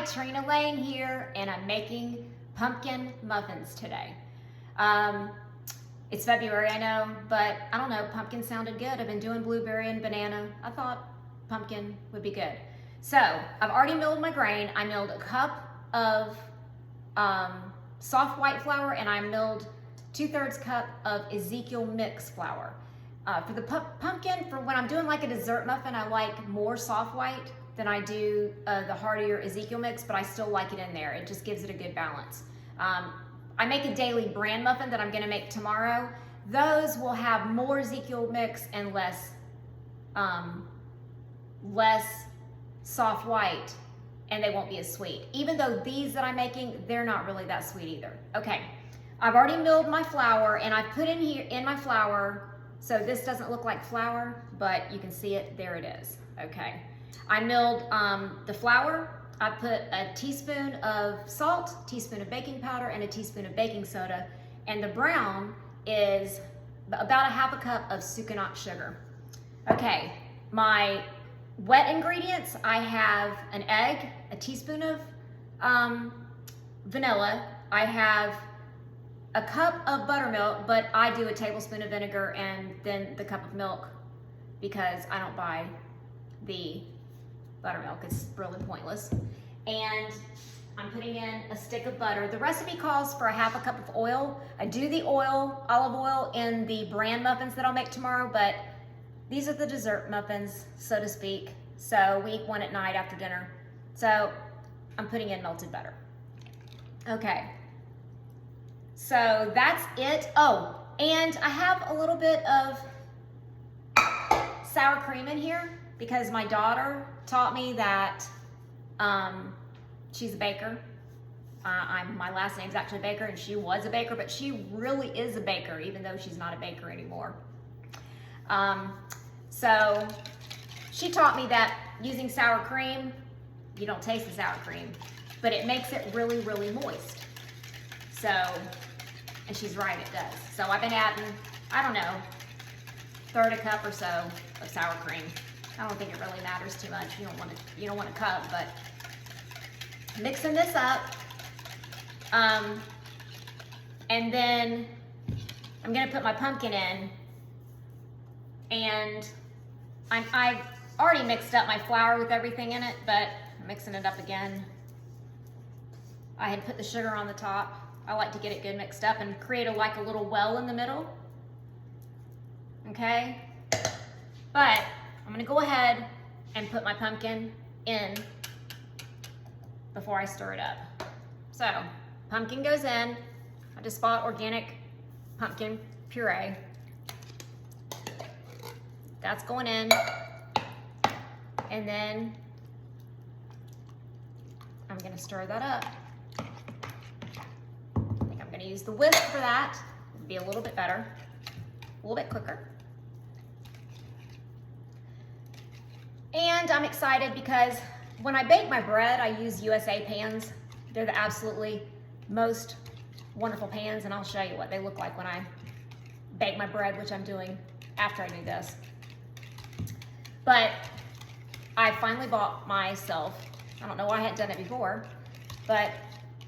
Hi, Trina Lane here, and I'm making pumpkin muffins today. It's February, I know, but I don't know, pumpkin sounded good. I've been doing blueberry and banana. I thought pumpkin would be good. So I've already milled my grain. I milled a cup of soft white flour, and I milled 2/3 cup of Ezekiel mix flour. For the pumpkin, for when I'm doing like a dessert muffin, I like more soft white than I do the heartier Ezekiel mix, but I still like it in there. It just gives it a good balance. I make a daily bran muffin that I'm gonna make tomorrow. Those will have more Ezekiel mix and less soft white, and they won't be as sweet. Even though these that I'm making, they're not really that sweet either. Okay, I've already milled my flour, and I put in here in my flour, so this doesn't look like flour, but you can see it, there it is, okay. I milled the flour. I put a teaspoon of salt, teaspoon of baking powder, and a teaspoon of baking soda, and the brown is about a 1/2 cup of sucanat sugar. Okay, my wet ingredients, I have an egg, a teaspoon of vanilla, I have a cup of buttermilk, but I do a tablespoon of vinegar and then the cup of milk because I don't buy the buttermilk, it's really pointless. And I'm putting in a stick of butter. The recipe calls for a 1/2 cup of oil. I do the olive oil in the bran muffins that I'll make tomorrow, but these are the dessert muffins, so to speak. So we eat one at night after dinner. So I'm putting in melted butter. Okay. So that's it. Oh, and I have a little bit of sour cream in here because my daughter taught me that she's a baker. My last name's actually Baker, and she was a baker, but she really is a baker, even though she's not a baker anymore. So she taught me that using sour cream, you don't taste the sour cream, but it makes it really, really moist. So, and she's right, it does. So I've been adding, I don't know, 1/3 cup or so of sour cream. I don't think it really matters too much. You don't want a cup, but mixing this up. And then I'm gonna put my pumpkin in, and I've already mixed up my flour with everything in it, but I'm mixing it up again. I had put the sugar on the top. I like to get it good mixed up and create like a little well in the middle. Okay? But I'm gonna go ahead and put my pumpkin in before I stir it up. So, pumpkin goes in. I just bought organic pumpkin puree. That's going in. And then I'm gonna stir that up. I think I'm gonna use the whisk for that. It'll be a little bit better, a little bit quicker. And I'm excited because when I bake my bread, I use USA pans. They're the absolutely most wonderful pans, and I'll show you what they look like when I bake my bread, which I'm doing after I do this. But I finally bought myself, I don't know why I hadn't done it before, but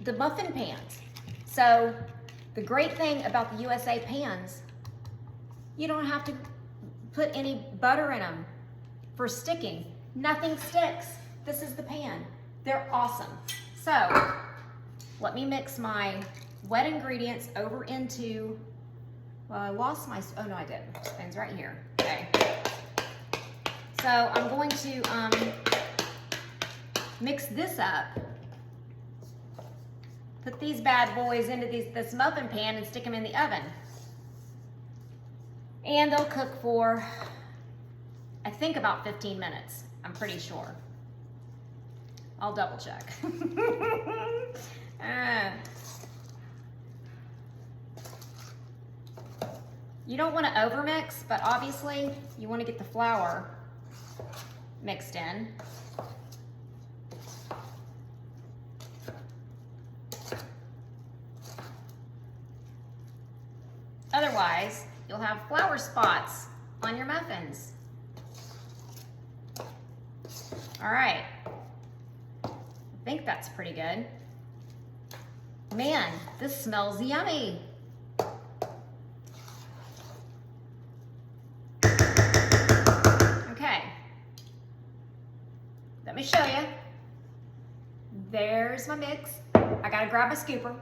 the muffin pans. So the great thing about the USA pans, you don't have to put any butter in them for sticking. Nothing sticks. This is the pan. They're awesome. So let me mix my wet ingredients over into, well, I lost my, oh no I didn't. It's right here. Okay. So I'm going to mix this up, put these bad boys into this muffin pan and stick them in the oven. And they'll cook for, I think, about 15 minutes. I'm pretty sure. I'll double check. You don't want to overmix, but obviously you want to get the flour mixed in. Otherwise, you'll have flour spots on your muffins. All right. I think that's pretty good. Man, this smells yummy. Okay, let me show you. There's my mix. I gotta grab my scooper.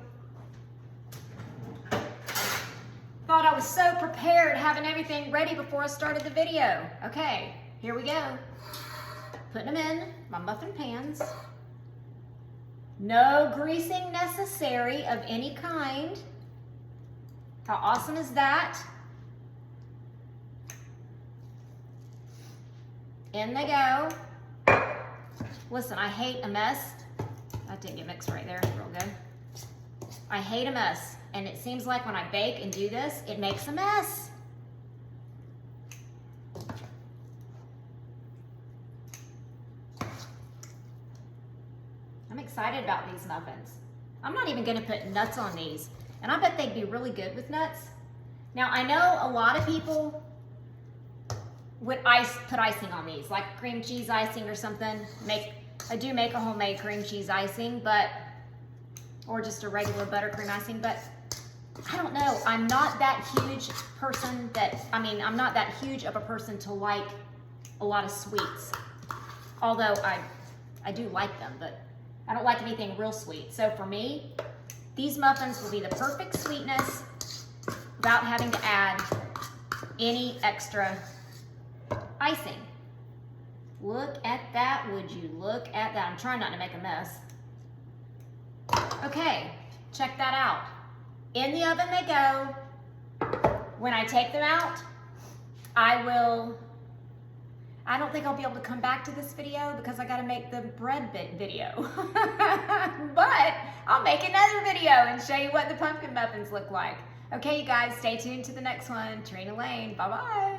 Thought I was so prepared, having everything ready before I started the video. Okay, here we go. Putting them in my muffin pans. No greasing necessary of any kind. How awesome is that? In they go. Listen, I hate a mess. That didn't get mixed right there, real good. I hate a mess, and it seems like when I bake and do this, it makes a mess. I'm excited about these muffins. I'm not even gonna put nuts on these, and I bet they'd be really good with nuts. Now, I know a lot of people would put icing on these, like cream cheese icing or something. I do make a homemade cream cheese icing, or just a regular buttercream icing, but I don't know. I'm not that huge person I'm not that huge of a person to like a lot of sweets. Although I do like them, but I don't like anything real sweet. So for me, these muffins will be the perfect sweetness without having to add any extra icing. Look at that, would you look at that? I'm trying not to make a mess. Okay, check that out. In the oven they go. When I take them out, I don't think I'll be able to come back to this video because I gotta make the bread bit video. But I'll make another video and show you what the pumpkin muffins look like. Okay, you guys, stay tuned to the next one. Trina Lane, bye-bye.